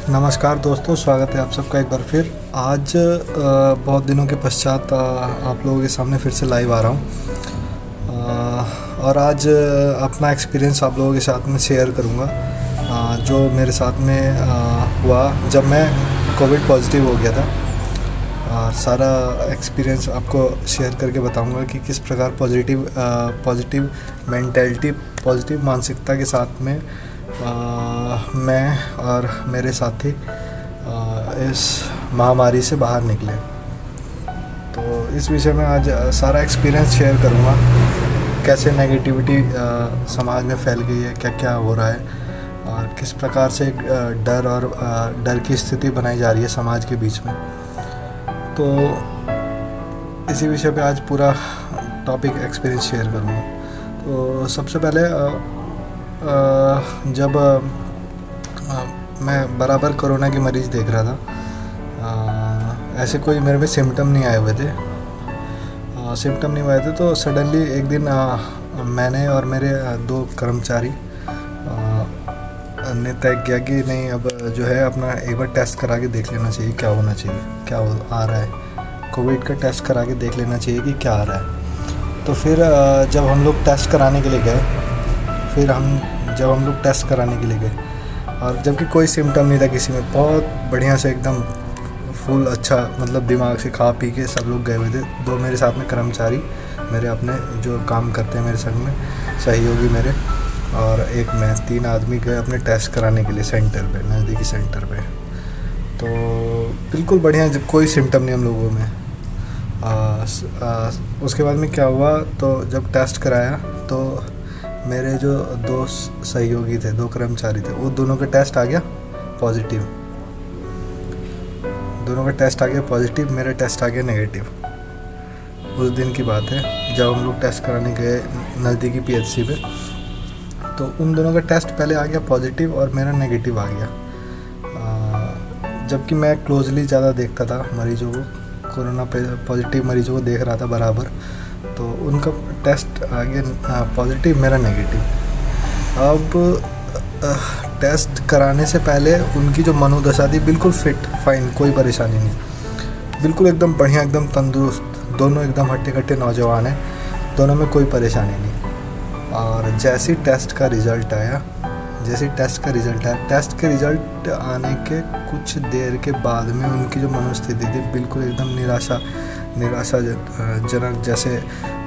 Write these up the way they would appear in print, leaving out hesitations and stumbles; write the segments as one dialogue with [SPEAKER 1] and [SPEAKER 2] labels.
[SPEAKER 1] नमस्कार दोस्तों, स्वागत है आप सबका एक बार फिर। आज बहुत दिनों के पश्चात आप लोगों के सामने फिर से लाइव आ रहा हूँ। और आज अपना एक्सपीरियंस आप लोगों के साथ में शेयर करूँगा, जो मेरे साथ में हुआ जब मैं कोविड पॉजिटिव हो गया था। सारा एक्सपीरियंस आपको शेयर करके बताऊँगा कि किस प्रकार पॉजिटिव मेंटालिटी, पॉजिटिव मानसिकता के साथ में मैं और मेरे साथी इस महामारी से बाहर निकले। तो इस विषय में आज सारा एक्सपीरियंस शेयर करूँगा, कैसे नेगेटिविटी समाज में फैल गई है, क्या क्या हो रहा है और किस प्रकार से डर की स्थिति बनाई जा रही है समाज के बीच में। तो इसी विषय पे आज पूरा टॉपिक एक्सपीरियंस शेयर करूँगा। तो सबसे पहले जब मैं बराबर कोरोना की मरीज़ देख रहा था, ऐसे कोई मेरे में सिम्टम नहीं आए हुए थे। तो सडनली एक दिन मैंने और मेरे दो कर्मचारी ने तय किया कि नहीं, अब जो है अपना एक बार टेस्ट करा के देख लेना चाहिए क्या होना चाहिए, आ रहा है। कोविड का टेस्ट करा के देख लेना चाहिए कि क्या आ रहा है। तो फिर जब हम लोग टेस्ट कराने के लिए गए, और जबकि कोई सिम्टम नहीं था किसी में, बहुत बढ़िया से एकदम फुल अच्छा, मतलब दिमाग से खा पी के सब लोग गए हुए थे। दो मेरे साथ में कर्मचारी, मेरे अपने जो काम करते हैं मेरे संग में, सहयोगी मेरे, और एक मैं, 3 आदमी गए अपने टेस्ट कराने के लिए सेंटर पे, नज़दीकी सेंटर पे। तो बिल्कुल बढ़िया, जब कोई सिम्टम नहीं हम लोगों में। उसके बाद में क्या हुआ, तो जब टेस्ट कराया तो मेरे जो दो सहयोगी थे, 2 कर्मचारी थे, वो दोनों का टेस्ट आ गया पॉजिटिव। मेरा टेस्ट आ गया नेगेटिव। उस दिन की बात है जब हम लोग टेस्ट कराने गए नज़दीकी पीएचसी पे। तो उन दोनों का टेस्ट पहले आ गया पॉजिटिव और मेरा नेगेटिव आ गया। जबकि मैं क्लोजली ज़्यादा देखता था मरीजों को, कोरोना पॉजिटिव मरीजों को देख रहा था बराबर। तो उनका टेस्ट आ गया पॉजिटिव, मेरा नेगेटिव। अब टेस्ट कराने से पहले उनकी जो मनोदशा थी बिल्कुल फिट फाइन, कोई परेशानी नहीं, बिल्कुल एकदम बढ़िया, एकदम तंदुरुस्त, दोनों एकदम हट्टे-कट्टे नौजवान हैं, दोनों में कोई परेशानी नहीं। और जैसे ही टेस्ट का रिज़ल्ट आया, टेस्ट के रिज़ल्ट आने के कुछ देर के बाद में उनकी जो मनोस्थिति थी बिल्कुल एकदम निराशाजनक, जैसे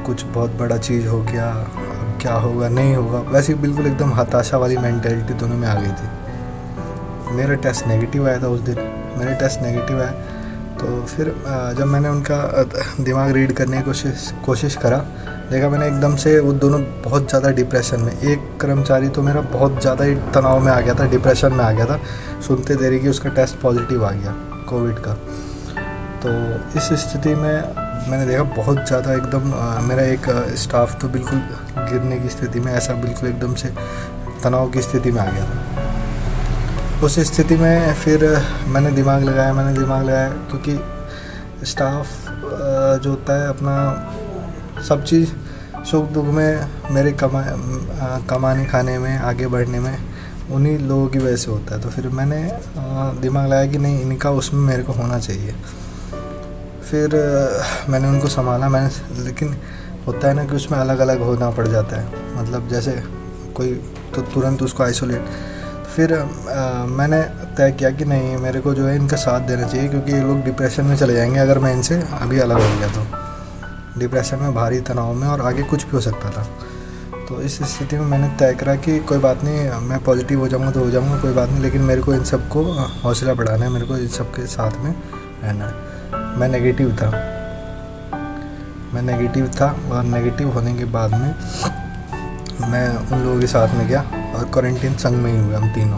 [SPEAKER 1] कुछ बहुत बड़ा चीज़ हो गया, अब क्या होगा नहीं होगा, वैसे बिल्कुल एकदम हताशा वाली मेंटालिटी दोनों में आ गई थी। मेरा टेस्ट नेगेटिव आया था उस दिन, तो फिर जब मैंने उनका दिमाग रीड करने की कोशिश करा, देखा मैंने एकदम से वो दोनों बहुत ज़्यादा डिप्रेशन में, एक कर्मचारी तो मेरा बहुत ज़्यादा ही तनाव में आ गया था, डिप्रेशन में आ गया था, सुनते देरी कि उसका टेस्ट पॉजिटिव आ गया कोविड का। तो इस स्थिति में मैंने देखा बहुत ज़्यादा एकदम मेरा एक स्टाफ तो बिल्कुल गिरने की स्थिति में, ऐसा बिल्कुल एकदम से तनाव की स्थिति में आ गया था। उस स्थिति में फिर मैंने दिमाग लगाया, क्योंकि स्टाफ जो होता है अपना सब चीज़ सुख दुख में, मेरे कमाने खाने में, आगे बढ़ने में उन्हीं लोगों की वजह से होता है। तो फिर मैंने दिमाग लगाया कि नहीं, इनका उसमें मेरे को होना चाहिए। फिर मैंने उनको संभाला, लेकिन होता है ना कि उसमें अलग अलग होना पड़ जाता है, मतलब जैसे कोई तो तुरंत उसको आइसोलेट। फिर मैंने तय किया कि नहीं, मेरे को जो है इनका साथ देना चाहिए, क्योंकि ये लोग डिप्रेशन में चले जाएंगे अगर मैं इनसे अभी अलग हो गया, तो डिप्रेशन में, भारी तनाव में, और आगे कुछ भी हो सकता था। तो इस स्थिति में मैंने तय करा कि कोई बात नहीं, मैं पॉजिटिव हो जाऊँगा तो हो जाऊँगा, कोई बात नहीं, लेकिन मेरे को इन सबको हौसला बढ़ाना है, मेरे को इन सब के साथ में रहना है। मैं नेगेटिव था और नेगेटिव होने के बाद में मैं उन लोगों के साथ में गया और क्वारंटीन संग में ही हुए हम तीनों,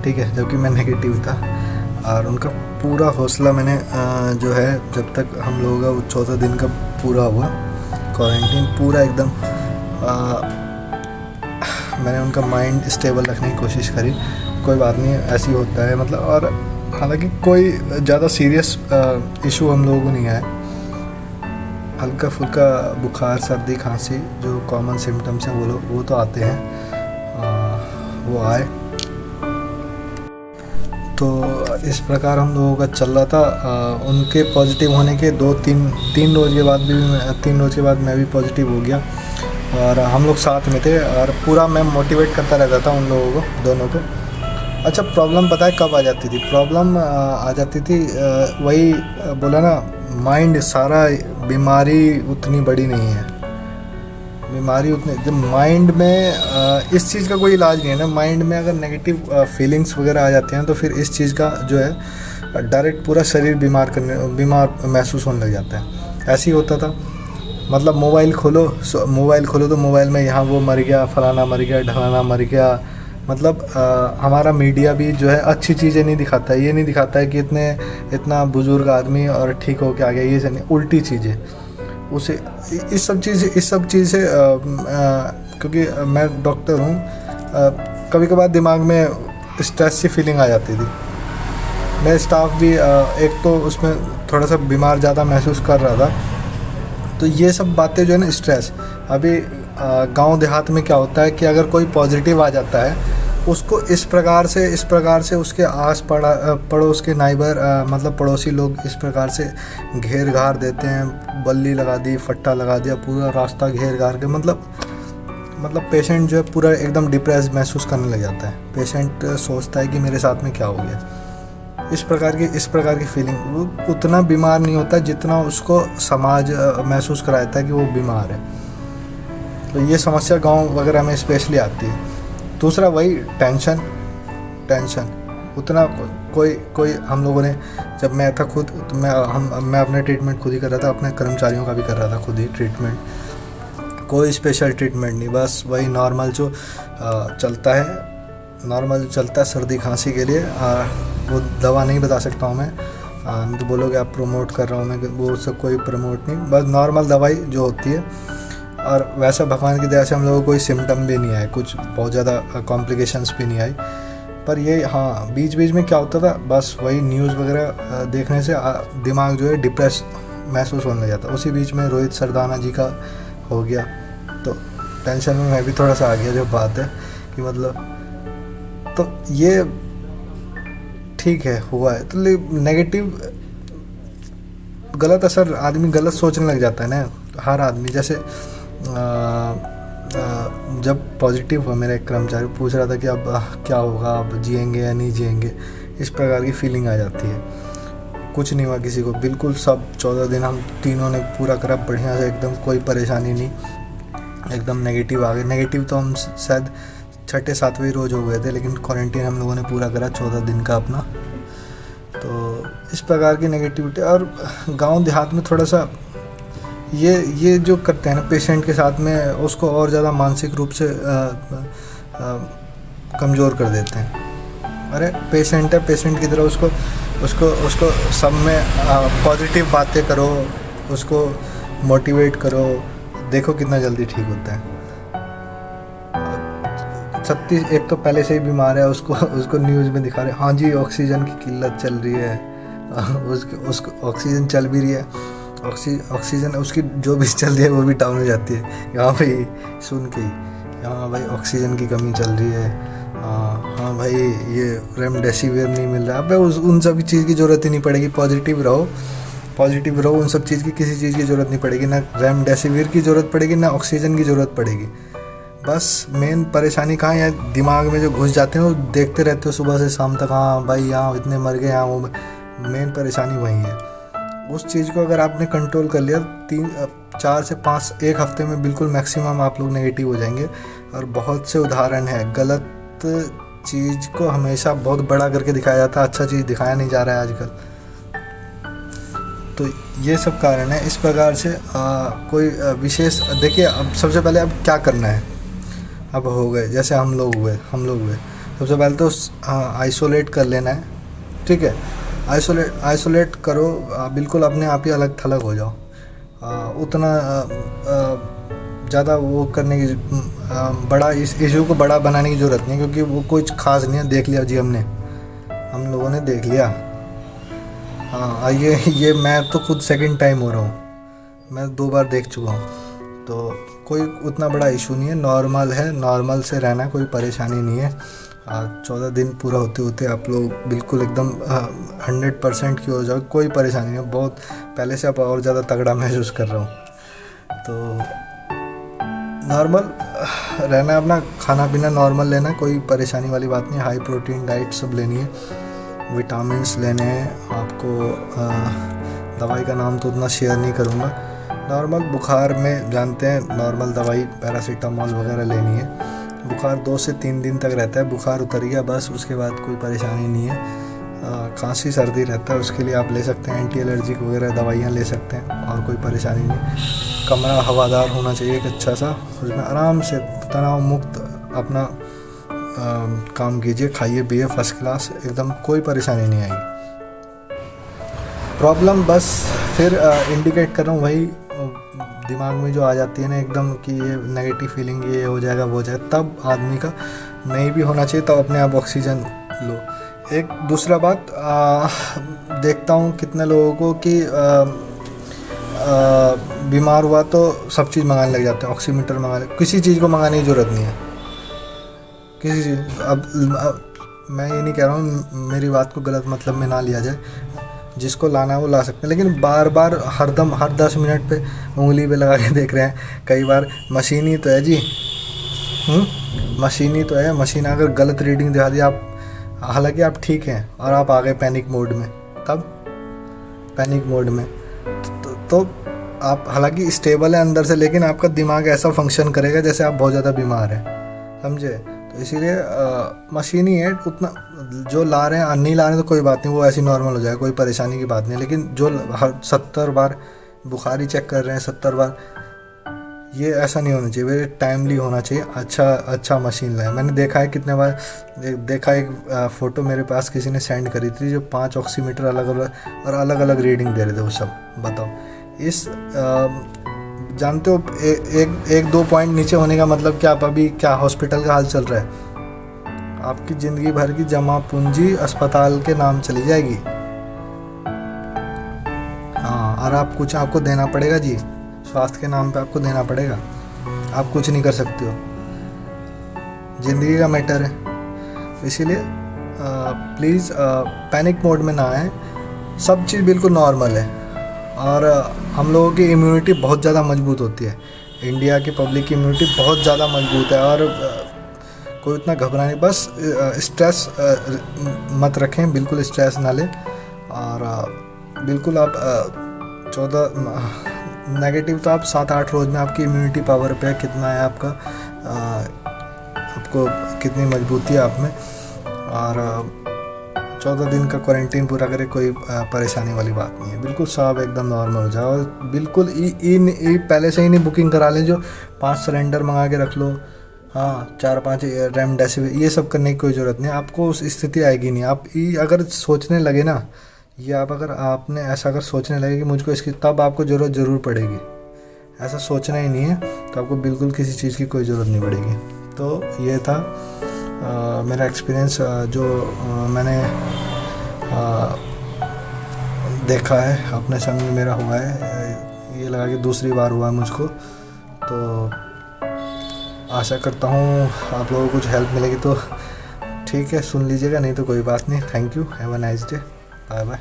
[SPEAKER 1] ठीक है, जबकि मैं नेगेटिव था। और उनका पूरा हौसला मैंने जो है, जब तक हम लोगों का वो 14 दिन का पूरा हुआ क्वारंटीन, पूरा एकदम मैंने उनका माइंड स्टेबल रखने की कोशिश करी। कोई बात नहीं, ऐसे ही होता है, मतलब। और हालांकि कोई ज़्यादा सीरियस इशू हम लोगों को नहीं आया, हल्का फुल्का बुखार, सर्दी, खांसी, जो कॉमन सिम्टम्स हैं वो तो आते हैं, वो आए। तो इस प्रकार हम लोगों का चल रहा था। उनके पॉजिटिव होने के 2-3 रोज़ के बाद भी 3 रोज़ के बाद मैं भी पॉजिटिव हो गया और हम लोग साथ में थे और पूरा मैं मोटिवेट करता रहता था उन लोगों को, दोनों को। अच्छा, प्रॉब्लम पता है कब आ जाती थी? प्रॉब्लम आ जाती थी वही बोला ना, माइंड सारा, बीमारी उतनी बड़ी नहीं है, बीमारी उतने, जब माइंड में इस चीज़ का कोई इलाज नहीं है ना। माइंड में अगर नेगेटिव फीलिंग्स वगैरह आ जाते हैं तो फिर इस चीज़ का जो है डायरेक्ट पूरा शरीर बीमार महसूस होने लग जाता है। ऐसे ही होता था। मतलब मोबाइल खोलो तो मोबाइल में यहाँ वो मर गया, फलाना मर गया, ढलाना मर गया। मतलब हमारा मीडिया भी जो है अच्छी चीज़ें नहीं दिखाता है। ये नहीं दिखाता है कि इतना बुज़ुर्ग आदमी और ठीक हो के आ गया, ये नहीं, उल्टी चीज़ें उसे इस सब चीज़ से क्योंकि मैं डॉक्टर हूँ, कभी कभार दिमाग में स्ट्रेस सी फीलिंग आ जाती थी। मेरा स्टाफ भी एक तो उसमें थोड़ा सा बीमार ज़्यादा महसूस कर रहा था। तो ये सब बातें जो है ना, स्ट्रेस। अभी गांव देहात में क्या होता है कि अगर कोई पॉजिटिव आ जाता है, उसको इस प्रकार से उसके पड़ोस के नाइबर मतलब पड़ोसी लोग इस प्रकार से घेर घार देते हैं, बल्ली लगा दी, फट्टा लगा दिया, पूरा रास्ता घेर घार के। मतलब पेशेंट जो है पूरा एकदम डिप्रेस महसूस करने लग जाता है। पेशेंट सोचता है कि मेरे साथ में क्या हो गया। इस प्रकार की फीलिंग। वो उतना बीमार नहीं होता जितना उसको समाज महसूस कराता है कि वो बीमार है। तो ये समस्या गांव वगैरह में स्पेशली आती है। दूसरा वही टेंशन उतना कोई हम लोगों ने, जब मैं था खुद, तो मैं अपने ट्रीटमेंट खुद ही कर रहा था, अपने कर्मचारियों का भी कर रहा था खुद ही ट्रीटमेंट। कोई स्पेशल ट्रीटमेंट नहीं, बस वही नॉर्मल जो चलता है सर्दी खांसी के लिए। वो दवा नहीं बता सकता हूँ मैं, तो बोलोगे आप प्रमोट कर रहा हूँ मैं, वो सब कोई प्रमोट नहीं, बस नॉर्मल दवाई जो होती है। और वैसा भगवान की दया से हम लोगों को कोई सिम्टम भी नहीं आए, कुछ बहुत ज़्यादा कॉम्प्लिकेशंस भी नहीं आई। पर ये हाँ, बीच बीच में क्या होता था, बस वही न्यूज़ वगैरह देखने से दिमाग जो है डिप्रेस महसूस होने लग जाता। उसी बीच में रोहित सरदाना जी का हो गया, तो टेंशन में मैं भी थोड़ा सा आ गया। जो बात है कि मतलब, तो ये ठीक है, हुआ है। तो नेगेटिव गलत असर, आदमी गलत सोचने लग जाता है ना, हर आदमी। जैसे जब पॉजिटिव हुआ, मेरा एक कर्मचारी पूछ रहा था कि अब क्या होगा, अब जिएंगे या नहीं जिएंगे, इस प्रकार की फीलिंग आ जाती है। कुछ नहीं हुआ किसी को, बिल्कुल सब 14 दिन हम तीनों ने पूरा करा बढ़िया से, एकदम कोई परेशानी नहीं, एकदम नेगेटिव आ गए। नेगेटिव तो हम शायद 6-7वें रोज़ हो गए थे, लेकिन क्वारंटीन हम लोगों ने पूरा करा 14 दिन का अपना। तो इस प्रकार की नेगेटिविटी। और गांव देहात में थोड़ा सा ये जो करते हैं ना पेशेंट के साथ में, उसको और ज़्यादा मानसिक रूप से कमज़ोर कर देते हैं। अरे पेशेंट है, पेशेंट की तरह उसको सब में पॉजिटिव बातें करो, उसको मोटिवेट करो, देखो कितना जल्दी ठीक होता है। 36 एक तो पहले से ही बीमार है, उसको न्यूज़ में दिखा रहे, हाँ जी ऑक्सीजन की किल्लत चल रही है, उसको ऑक्सीजन चल भी रही है, ऑक्सीजन उसकी जो भी चल रही है वो भी डाउन हो जाती है। यहाँ भाई सुन के, हाँ भाई ऑक्सीजन की कमी चल रही है, हाँ भाई ये रेमडेसिविर नहीं मिल रहा। अब उन सभी चीज़ की ज़रूरत ही नहीं पड़ेगी, पॉजिटिव रहो, उन सब चीज़ की किसी चीज़ की ज़रूरत नहीं पड़ेगी, ना रेमडेसिविर की ज़रूरत पड़ेगी, ना ऑक्सीजन की ज़रूरत पड़ेगी। बस मेन परेशानी कहाँ है, दिमाग में जो घुस जाते हैं वो देखते रहते हो सुबह से शाम तक, हाँ भाई यहाँ इतने मर गए, यहाँ वो, मेन परेशानी वही है। उस चीज़ को अगर आपने कंट्रोल कर लिया, 4 से 5 एक हफ्ते में बिल्कुल मैक्सिमम आप लोग नेगेटिव हो जाएंगे। और बहुत से उदाहरण है, गलत चीज़ को हमेशा बहुत बड़ा करके दिखाया जाता है, अच्छा चीज़ दिखाया नहीं जा रहा है आजकल। तो ये सब कारण है। इस प्रकार से कोई विशेष, देखिए अब सबसे पहले अब क्या करना है, अब हो गए जैसे हम लोग हुए, सबसे पहले तो आइसोलेट कर लेना है, ठीक है। आइसोलेट करो, बिल्कुल अपने आप ही अलग थलग हो जाओ। उतना ज़्यादा वो करने की बड़ा इस इशू को बड़ा बनाने की ज़रूरत नहीं, क्योंकि वो कुछ खास नहीं है। देख लिया जी हम लोगों ने देख लिया। हाँ ये मैं तो खुद सेकंड टाइम हो रहा हूँ, मैं 2 बार देख चुका हूँ। तो कोई उतना बड़ा इशू नहीं है, नॉर्मल है, नॉर्मल से रहना, कोई परेशानी नहीं है। 14 दिन पूरा होते होते आप लोग बिल्कुल एकदम 100% की हो जाओ, कोई परेशानी नहीं। बहुत पहले से आप और ज़्यादा तगड़ा महसूस कर रहा हूँ। तो नॉर्मल रहना, अपना खाना पीना नॉर्मल लेना, कोई परेशानी वाली बात नहीं। हाई प्रोटीन डाइट सब लेनी है, विटामिन्स लेने हैं आपको। दवाई का नाम तो उतना शेयर नहीं करूँगा। नॉर्मल बुखार में जानते हैं नॉर्मल दवाई पैरासीटामोल वगैरह लेनी है। बुखार 2 से 3 दिन तक रहता है, बुखार उतर गया बस, उसके बाद कोई परेशानी नहीं है। खांसी सर्दी रहता है, उसके लिए आप ले सकते हैं एंटी एलर्जिक वगैरह दवाइयाँ ले सकते हैं, और कोई परेशानी नहीं। कमरा हवादार होना चाहिए एक अच्छा सा, उसमें आराम से तनाव मुक्त अपना काम कीजिए, खाइए पिए फर्स्ट क्लास, एकदम कोई परेशानी नहीं आएगी। प्रॉब्लम बस फिर इंडिकेट कर रहा हूँ, वही दिमाग में जो आ जाती है ना एकदम कि ये नेगेटिव फीलिंग, ये हो जाएगा वो हो जाएगा, तब आदमी का नहीं भी होना चाहिए, तब अपने आप ऑक्सीजन लो। एक दूसरा बात देखता हूँ कितने लोगों को कि बीमार हुआ तो सब चीज़ मंगाने लग जाते हैं, ऑक्सीमीटर मंगा ले, किसी चीज़ को मंगाने की ज़रूरत नहीं है, किसी चीज़। अब मैं ये नहीं कह रहा हूँ, मेरी बात को गलत मतलब में ना लिया जाए, जिसको लाना है वो ला सकते हैं, लेकिन बार बार हरदम हर 10 मिनट पे उंगली पे लगा के देख रहे हैं। कई बार मशीन ही तो है जी, मशीन ही तो है। मशीन अगर गलत रीडिंग दिखा दी, आप हालांकि आप ठीक हैं और आप आ गए पैनिक मोड में, तब पैनिक मोड में तो आप हालांकि स्टेबल है अंदर से, लेकिन आपका दिमाग ऐसा फंक्शन करेगा जैसे आप बहुत ज़्यादा बीमार हैं, समझे। तो इसीलिए मशीन ही है, उतना जो ला रहे हैं, नहीं ला रहे हैं तो कोई बात नहीं, वो ऐसी नॉर्मल हो जाएगा, कोई परेशानी की बात नहीं। लेकिन जो हर 70 बार बुखारी चेक कर रहे हैं, 70 बार, ये ऐसा नहीं होना चाहिए, टाइमली होना चाहिए। अच्छा मशीन लाए। मैंने देखा है कितने बार, देखा एक फ़ोटो मेरे पास किसी ने सेंड करी थी, जो 5 ऑक्सीमीटर अलग अलग और अलग अलग रीडिंग दे रहे थे वो सब। बताओ, इस जानते हो एक 2 पॉइंट नीचे होने का मतलब क्या, आप अभी क्या हॉस्पिटल का हाल चल रहा है, आपकी ज़िंदगी भर की जमा पूंजी अस्पताल के नाम चली जाएगी। हाँ, और आपको देना पड़ेगा जी, स्वास्थ्य के नाम पे आपको देना पड़ेगा, आप कुछ नहीं कर सकते हो, ज़िंदगी का मैटर है। इसीलिए प्लीज़ पैनिक मोड में ना आए, सब चीज़ बिल्कुल नॉर्मल है, और हम लोगों की इम्यूनिटी बहुत ज़्यादा मजबूत होती है। इंडिया की पब्लिक की इम्यूनिटी बहुत ज़्यादा मजबूत है, और कोई इतना घबराने, बस स्ट्रेस मत रखें, बिल्कुल स्ट्रेस ना लें, और बिल्कुल आप 14 नेगेटिव तो आप 7-8 रोज़ में आपकी इम्यूनिटी पावर पे कितना है आपका, आपको कितनी मजबूती है आप में, और 14 दिन का क्वारंटीन पूरा करे, कोई परेशानी वाली बात नहीं है, बिल्कुल सब एकदम नॉर्मल हो जाए। और बिल्कुल पहले से ही नहीं बुकिंग करा लें, जो 5 सिलेंडर मंगा के रख लो, हाँ 4-5 रेमडेसिविर, ये सब करने की कोई ज़रूरत नहीं, आपको उस स्थिति आएगी नहीं। आप अगर सोचने लगे ना, ये आपने ऐसा अगर सोचने लगे कि मुझको इसकी, तब आपको ज़रूरत ज़रूर पड़ेगी। ऐसा सोचना ही नहीं है तो आपको बिल्कुल किसी चीज़ की कोई ज़रूरत नहीं पड़ेगी। तो ये था मेरा एक्सपीरियंस, जो मैंने देखा है अपने संग में मेरा हुआ है, ये लगा कि दूसरी बार हुआ है मुझको। तो आशा करता हूँ आप लोगों को कुछ हेल्प मिलेगी, तो ठीक है सुन लीजिएगा, नहीं तो कोई बात नहीं। Thank you, have a nice day, bye bye.